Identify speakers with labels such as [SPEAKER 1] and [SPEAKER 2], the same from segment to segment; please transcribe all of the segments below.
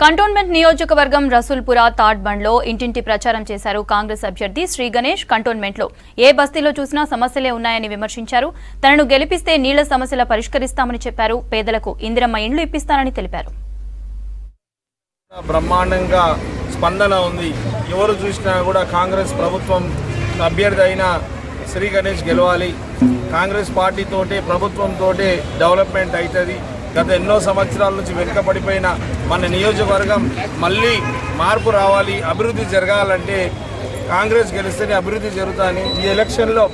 [SPEAKER 1] Cantonment నియోజకవర్గం రసూల్పుర తాడ్బండ్లో ఇంటింటి ప్రచారం చేశారు కాంగ్రెస్ అభ్యర్థి శ్రీ గణేష్. కంటోన్మెంట్లో ఏ బస్తీలో చూసినా సమస్యలే ఉన్నాయని విమర్శించారు. తనను గెలిపిస్తే నీళ్ల సమస్యల పరిష్కరిస్తామని చెప్పారు. పేదలకు ఇందిరమ్మ ఇండ్లు ఇప్పిస్తానని తెలిపారు.
[SPEAKER 2] బ్రహ్మాండంగా స్పందన ఉంది. ఎవరు చూసినా కూడా కాంగ్రెస్ ప్రభుత్వం అభ్యర్థి అయిన శ్రీ గణేష్ గెలవాలి. కాంగ్రెస్ పార్టీతోటే ప్రభుత్వంతోటే డెవలప్మెంట్ అవుతుంది. గత ఎన్నో సంవత్సరాల నుంచి వెనుకబడిపోయిన మన నియోజకవర్గం మళ్ళీ మార్పు రావాలి, అభివృద్ధి జరగాలంటే కాంగ్రెస్ గెలిస్తేనే అభివృద్ధి జరుగుతుందని ఈ ఎలక్షన్లో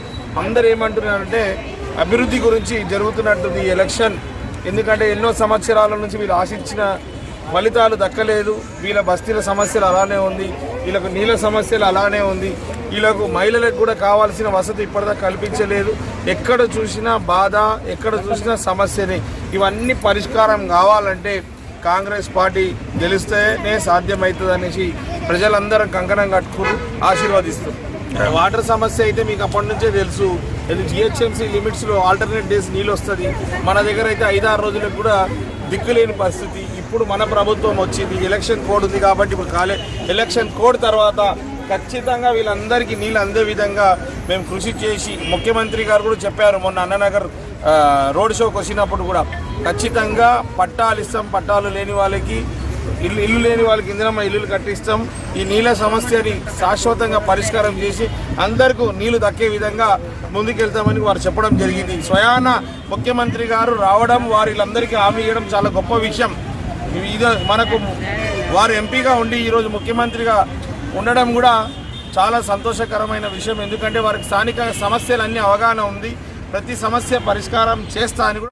[SPEAKER 2] అందరూ ఏమంటున్నారంటే అభివృద్ధి గురించి జరుగుతున్నట్టుంది ఈ ఎలక్షన్. ఎందుకంటే ఎన్నో సంవత్సరాల నుంచి వీళ్ళు ఆశించిన ఫలితాలు దక్కలేదు. వీళ్ళ బస్తీల సమస్యలు అలానే ఉంది, వీళ్ళకు నీళ్ళ సమస్యలు అలానే ఉంది, వీళ్ళకు మహిళలకు కూడా కావాల్సిన వసతి ఇప్పటిదాకా కల్పించలేదు. ఎక్కడ చూసినా బాధ, ఎక్కడ చూసినా సమస్యనే. ఇవన్నీ పరిష్కారం కావాలంటే కాంగ్రెస్ పార్టీ గెలిస్తేనే సాధ్యమవుతుంది అనేసి ప్రజలందరం కంకణం కట్టుకుని ఆశీర్వదిస్తారు. వాటర్ సమస్య అయితే మీకు అప్పటి నుంచే తెలుసు. ఇది జిహెచ్ఎంసీ లిమిట్స్లో ఆల్టర్నేట్ డేస్ నీళ్ళు వస్తుంది. మన దగ్గర అయితే 5-6 రోజులకు కూడా దిక్కులేని పరిస్థితి. ఇప్పుడు మన ప్రభుత్వం వచ్చింది, ఎలక్షన్ కోడ్ ఉంది కాబట్టి ఇప్పుడు ఎలక్షన్ కోడ్ తర్వాత ఖచ్చితంగా వీళ్ళందరికీ నీళ్ళు అందే విధంగా మేము కృషి చేసి, ముఖ్యమంత్రి గారు కూడా చెప్పారు మొన్న అన్ననగర్ రోడ్ షోకి వచ్చినప్పుడు కూడా, ఖచ్చితంగా పట్టాలు ఇస్తాం, పట్టాలు లేని వాళ్ళకి ఇల్లు లేని వాళ్ళకి ఇందిరమ్మ ఇల్లులు కట్టిస్తాం. ఈ నీళ్ళ సమస్యని శాశ్వతంగా పరిష్కారం చేసి అందరికీ నీళ్లు దక్కే విధంగా ముందుకెళ్తామని వారు చెప్పడం జరిగింది. స్వయాన ముఖ్యమంత్రి గారు రావడం, వారిలందరికీ హామీ ఇవ్వడం చాలా గొప్ప విషయం. ఇది మనకు వారు ఎంపీగా ఉండి ఈరోజు ముఖ్యమంత్రిగా ఉండడం కూడా చాలా సంతోషకరమైన విషయం. ఎందుకంటే వారికి స్థానిక సమస్యలన్నీ అవగాహన ఉంది. ప్రతి సమస్య పరిష్కారం చేస్తా అని కూడా